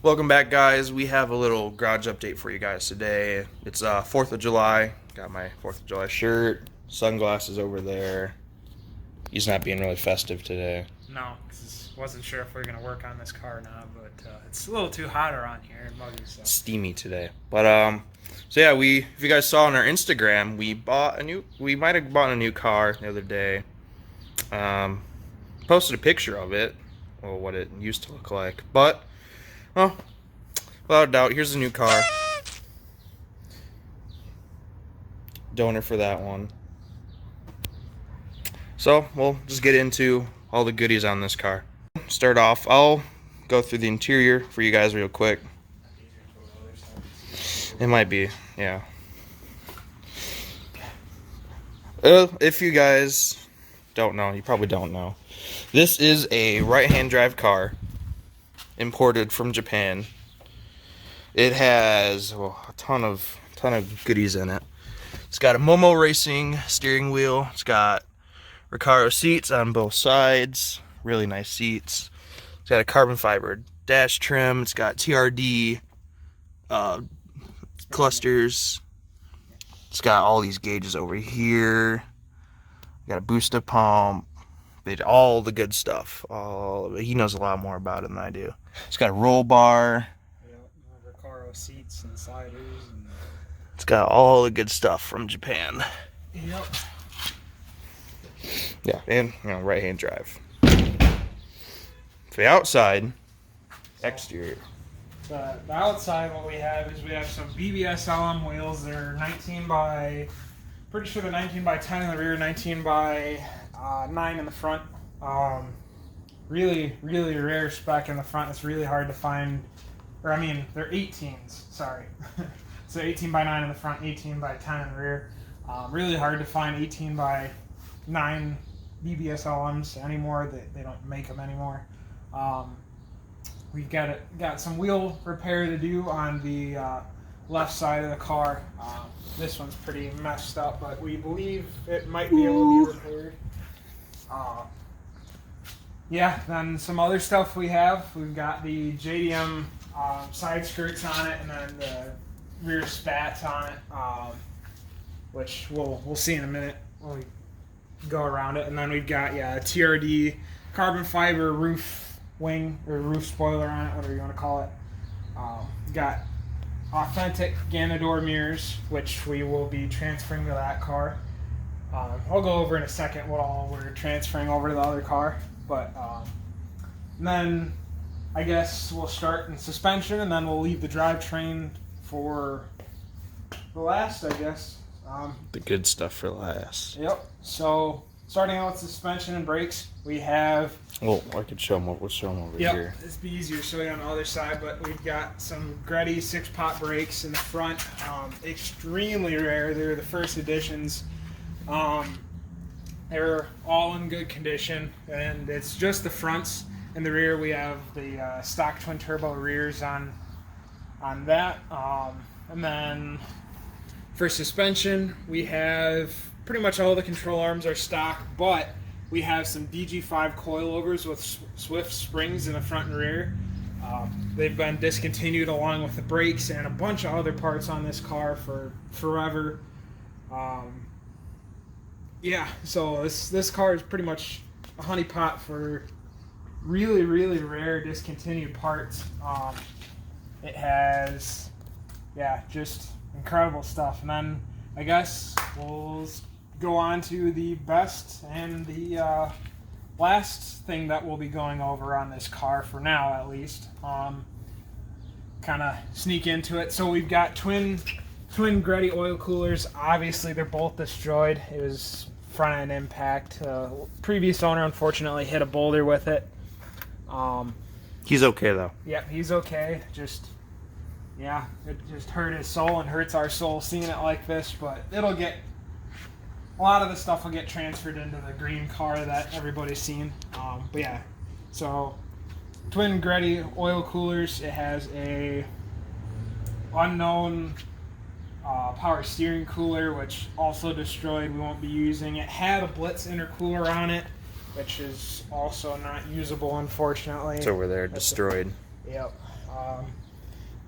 Welcome back, guys. We have a little garage update for you guys today. It's 4th of July. Got my 4th of July shirt, sunglasses over there. He's not being really festive today. No, because wasn't sure if we are going to work on this car or not, but it's a little too hot around here and muggy. So. Steamy today. But so yeah, if you guys saw on our Instagram, we might have bought a new car the other day. Posted a picture of it, or what it used to look like. But, well, without a doubt, here's a new car. Donor for that one. So, we'll just get into all the goodies on this car. Start off, I'll go through the interior for you guys real quick. It might be, yeah. If you guys don't know, you probably don't know. This is a right-hand drive car, imported from Japan. It has a ton of goodies in it. It's got a Momo Racing steering wheel. It's got Recaro seats on both sides. Really nice seats. It's got a carbon fiber dash trim. It's got TRD clusters. It's got all these gauges over here. Got a booster pump. All the good stuff. All of it. He knows a lot more about it than I do. It's got a roll bar. Yeah, Recaro seats and sliders. And... It's got all the good stuff from Japan. Yep. Yeah, and right-hand drive. For the outside, exterior. The outside, what we have is we have some BBS LM wheels. They're 19 by, pretty sure they're 19 by 10 in the rear, 19 by 9 in the front. Really rare spec in the front. It's really hard to find, or I mean, they're 18s, sorry. So 18 by 9 in the front, 18 by 10 in the rear. Really hard to find 18 by 9 BBS LMs anymore. They don't make them anymore. We've got some wheel repair to do on the left side of the car. This one's pretty messed up, but we believe it might be able to be repaired. Yeah, then some other stuff we have. We've got the JDM side skirts on it, and then the rear spats on it, which we'll see in a minute when we go around it. And then we've got a TRD carbon fiber roof wing or roof spoiler on it, whatever you want to call it. Got authentic Ganador mirrors, which we will be transferring to that car. I'll go over in a second what all we're transferring over to the other car, but and then I guess we'll start in suspension, and then we'll leave the drivetrain for the last, I guess. The good stuff for last. Yep. So starting out with suspension and brakes, we have. Well, I could show them. We'll show them over here. It'd be easier to show you on the other side, but we've got some Greddy 6-pot brakes in the front. Extremely rare. They're the first editions. They're all in good condition, and it's just the fronts. In the rear, we have the stock twin turbo rears on that, and then for suspension, we have pretty much all the control arms are stock, but we have some DG5 coilovers with Swift springs in the front and rear. They've been discontinued along with the brakes and a bunch of other parts on this car for forever. Yeah, so this car is pretty much a honeypot for really rare discontinued parts. It has, just incredible stuff. And then I guess we'll go on to the best and the last thing that we'll be going over on this car for now, at least. Kind of sneak into it. So we've got twin Greddy oil coolers. Obviously, they're both destroyed. It was front end impact. Previous owner unfortunately hit a boulder with it. He's okay though. Yep, he's okay. It just hurt his soul and hurts our soul seeing it like this. But it'll get. A lot of the stuff will get transferred into the green car that everybody's seen. But yeah, so twin Greddy oil coolers. It has a unknown power steering cooler, which also destroyed. We won't be using it. Had a Blitz intercooler on it, which is also not usable, unfortunately. It's over there, destroyed. Yep. I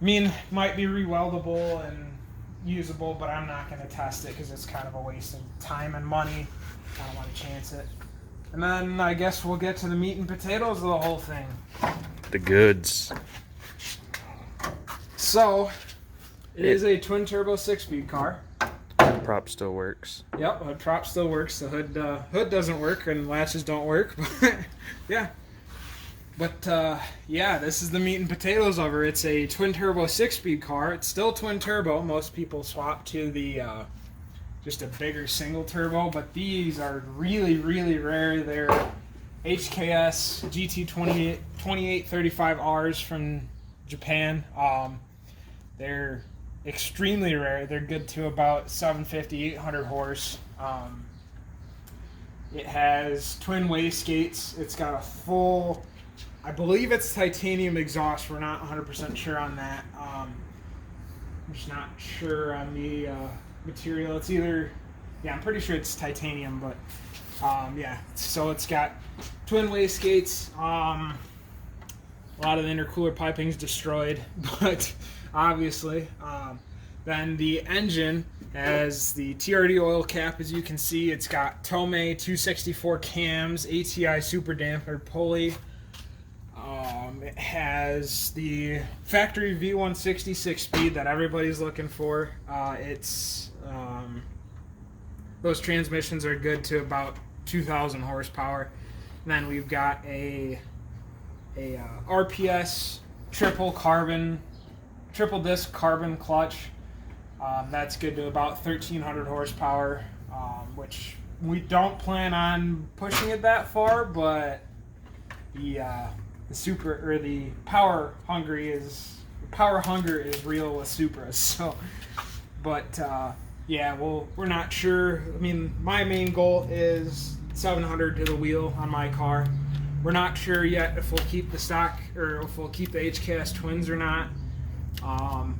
mean, might be reweldable and usable, but I'm not going to test it because it's kind of a waste of time and money. I don't want to chance it. And then I guess we'll get to the meat and potatoes of the whole thing. The goods. So, it is a twin turbo 6-speed car. Prop still works. Yep, the prop still works. The hood doesn't work and latches don't work. But yeah. But yeah, this is the meat and potatoes of her. It's a twin turbo 6-speed car. It's still twin turbo. Most people swap to the just a bigger single turbo, but these are really, really rare. They're HKS GT2835Rs from Japan. They're extremely rare. They're good to about 750, 800 horse. It has twin wastegates. It's got a full, I believe it's titanium exhaust. We're not 100% sure on that. I'm just not sure on the material. It's either, yeah, I'm pretty sure it's titanium, but yeah. So it's got twin wastegates. A lot of the intercooler piping's destroyed, but obviously. Then the engine has the TRD oil cap, as you can see. It's got Tomei 264 cams, ATI super damper pulley. It has the factory V160 6-speed that everybody's looking for. Those transmissions are good to about 2,000 horsepower. And then we've got a RPS triple disc carbon clutch. That's good to about 1,300 horsepower, which we don't plan on pushing it that far, but the power hunger is real with Supras. So, but yeah, we're not sure. I mean, my main goal is 700 to the wheel on my car. We're not sure yet if we'll keep the stock or if we'll keep the HKS twins or not.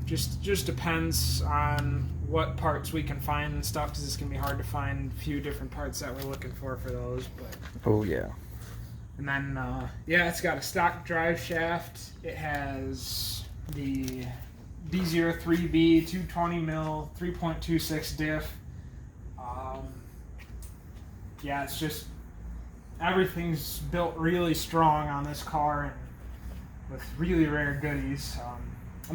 Just depends on what parts we can find and stuff, because it's gonna be hard to find a few different parts that we're looking for those. But oh yeah. And then yeah, it's got a stock drive shaft. It has the B03B 220 mil 3.26 diff. Yeah, it's just everything's built really strong on this car and with really rare goodies. A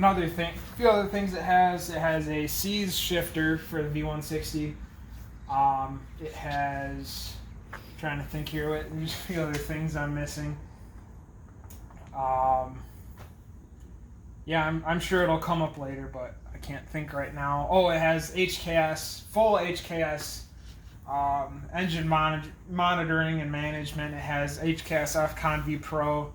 few other things it has a C's shifter for the V160. It has, trying to think here, there's a few other things I'm missing. Yeah, I'm sure it'll come up later, but I can't think right now. Oh, it has HKS, full HKS engine monitoring and management. It has HKS FCON V Pro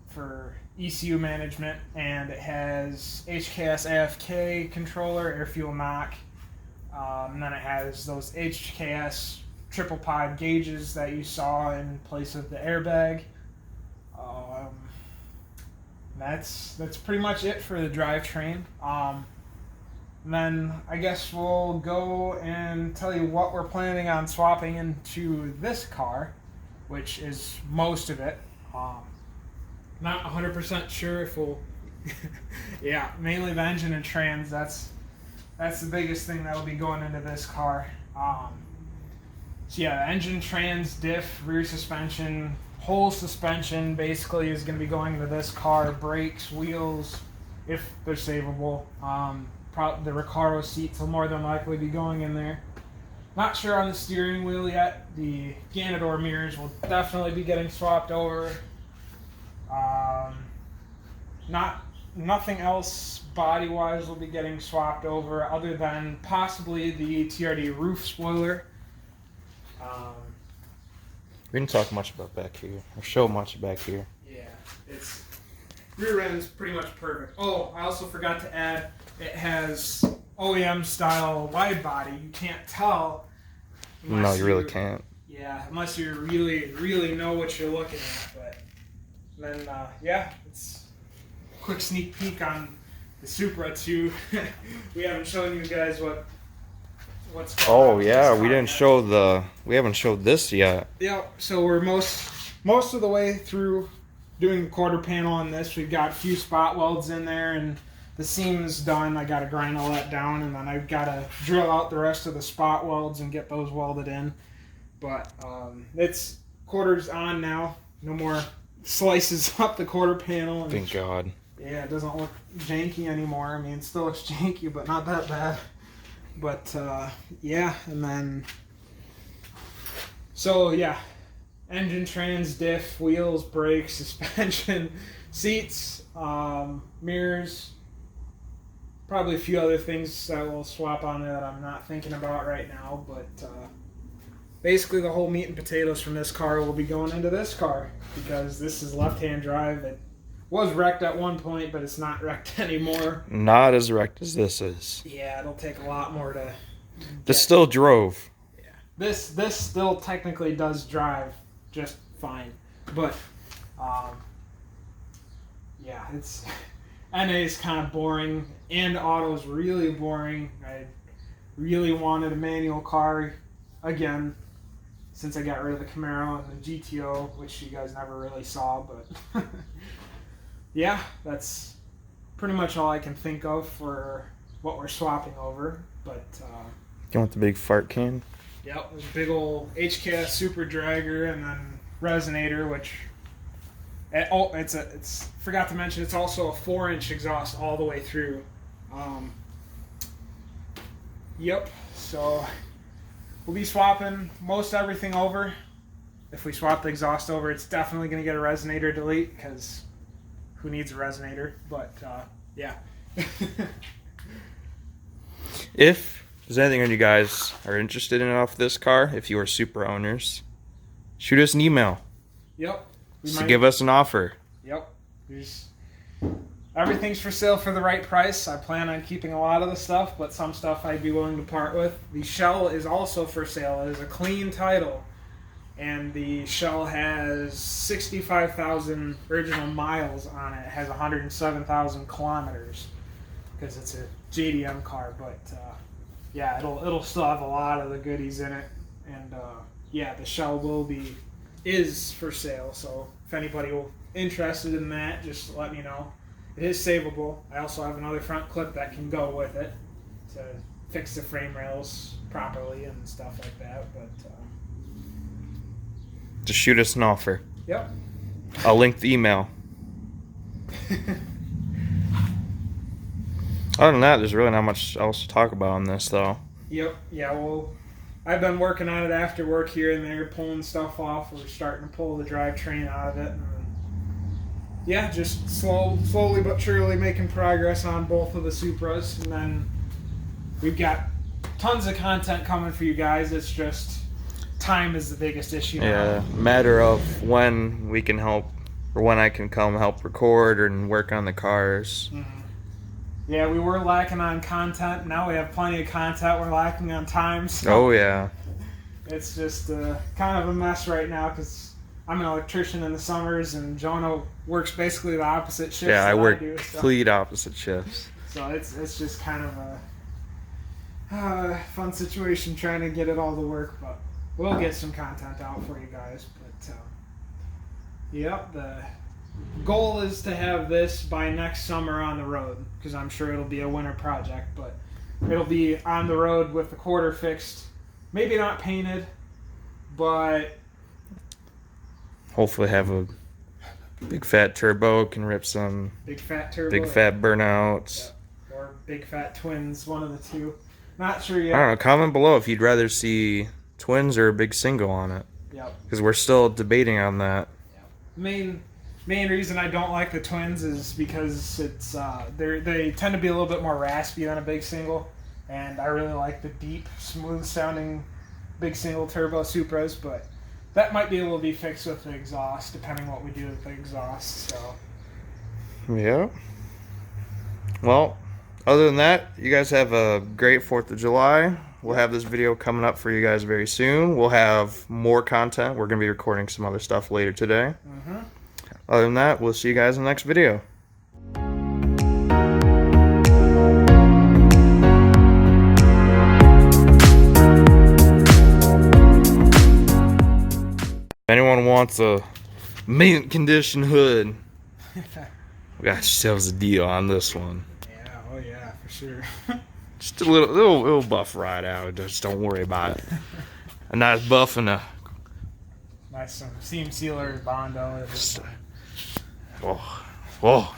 for ECU management, and it has HKS AFK controller, air fuel knock, and then it has those HKS triple pod gauges that you saw in place of the airbag. That's pretty much it for the drivetrain. And then I guess we'll go and tell you what we're planning on swapping into this car, which is most of it. Not 100% sure if we'll yeah, mainly the engine and trans. That's the biggest thing that'll be going into this car. So yeah, engine, trans, diff, rear suspension, whole suspension basically is going to be going into this car. Brakes, wheels, if they're savable. The Recaro seats will more than likely be going in there. Not sure on the steering wheel yet. The Ganador mirrors will definitely be getting swapped over. Nothing else body-wise will be getting swapped over, other than possibly the TRD roof spoiler. We didn't talk much about back here, or show much back here. Yeah, its rear end's pretty much perfect. Oh, I also forgot to add, it has OEM style wide body. You can't tell. No, you really can't. Yeah, unless you really know what you're looking at. But then, yeah, it's a quick sneak peek on the Supra too. We haven't shown you guys what's going on. Oh yeah, we haven't showed this yet. Yeah, so we're most of the way through doing the quarter panel on this. We've got a few spot welds in there, and the seam's done. I got to grind all that down, and then I've got to drill out the rest of the spot welds and get those welded in. But it's quarters on now. No more slices up the quarter panel. And thank God. yeah, it doesn't look janky anymore. I mean, it still looks janky, but not that bad. But yeah, and then so yeah, engine, trans, diff, wheels, brakes, suspension, seats, mirrors, probably a few other things that we'll swap on there that I'm not thinking about right now. But basically, the whole meat and potatoes from this car will be going into this car, because this is left-hand drive. It was wrecked at one point, but it's not wrecked anymore. Not as wrecked as this is. Yeah, it'll take a lot more to. This still drove. Yeah, this still technically does drive just fine, but yeah, it's NA is kind of boring, and auto's really boring. I really wanted a manual car again, since I got rid of the Camaro and the GTO, which you guys never really saw, but yeah, that's pretty much all I can think of for what we're swapping over. But You want the big fart can? yep, there's a big old HKS Super Dragger, and then resonator, which it's forgot to mention, it's also a 4-inch exhaust all the way through. Yep, so we'll be swapping most everything over. If we swap the exhaust over, it's definitely going to get a resonator delete, because who needs a resonator? But yeah. If there's anything you guys are interested in off this car, if you are Supra owners, shoot us an email. Yep. Just to give us an offer. Yep. Everything's for sale for the right price. I plan on keeping a lot of the stuff, but some stuff I'd be willing to part with. The shell is also for sale. It is a clean title, and the shell has 65,000 original miles on it. It has 107,000 kilometers, because it's a JDM car. But yeah, it'll still have a lot of the goodies in it, and yeah, the shell is for sale. So if anybody interested in that, just let me know. It is savable. I also have another front clip that can go with it to fix the frame rails properly and stuff like that. But just shoot us an offer. yep. I'll link the email. Other than that, there's really not much else to talk about on this, though. Yep. Yeah. Well, I've been working on it after work here and there, pulling stuff off. We're starting to pull the drivetrain out of it. And yeah, just slowly but surely making progress on both of the Supras, and then we've got tons of content coming for you guys. It's just time is the biggest issue now. Yeah, matter of when we can help, or when I can come help record and work on the cars. Mm-hmm. Yeah, we were lacking on content. Now we have plenty of content. We're lacking on time. So Oh yeah. it's just kind of a mess right now, because I'm an electrician in the summers, and Jonah works basically the opposite shifts. Yeah, I work do, so. complete opposite shifts. So it's just kind of a fun situation trying to get it all to work, but we'll get some content out for you guys. But yep, the goal is to have this by next summer on the road, because I'm sure it'll be a winter project, but it'll be on the road with the quarter fixed, maybe not painted, but Hopefully have a big fat turbo, can rip some big fat turbo, big fat burnouts. yeah, or big fat twins, one of the two. Not sure yet. I don't know, comment below if you'd rather see twins or a big single on it. Yep. Because we're still debating on that. Main reason I don't like the twins is because it's they tend to be a little bit more raspy than a big single, and I really like the deep, smooth sounding big single turbo Supras, but that might be able to be fixed with the exhaust, depending what we do with the exhaust. So Yeah. Well, other than that, you guys have a great 4th of July. We'll have this video coming up for you guys very soon. We'll have more content. We're going to be recording some other stuff later today. mm-hmm. Other than that, we'll see you guys in the next video. If anyone wants a mint condition hood. We got ourselves a deal on this one. Yeah, oh yeah, for sure. Just a little buff ride out. Just don't worry about it. A nice buff and a. Nice seam sealer, Bondo. Oh, oh.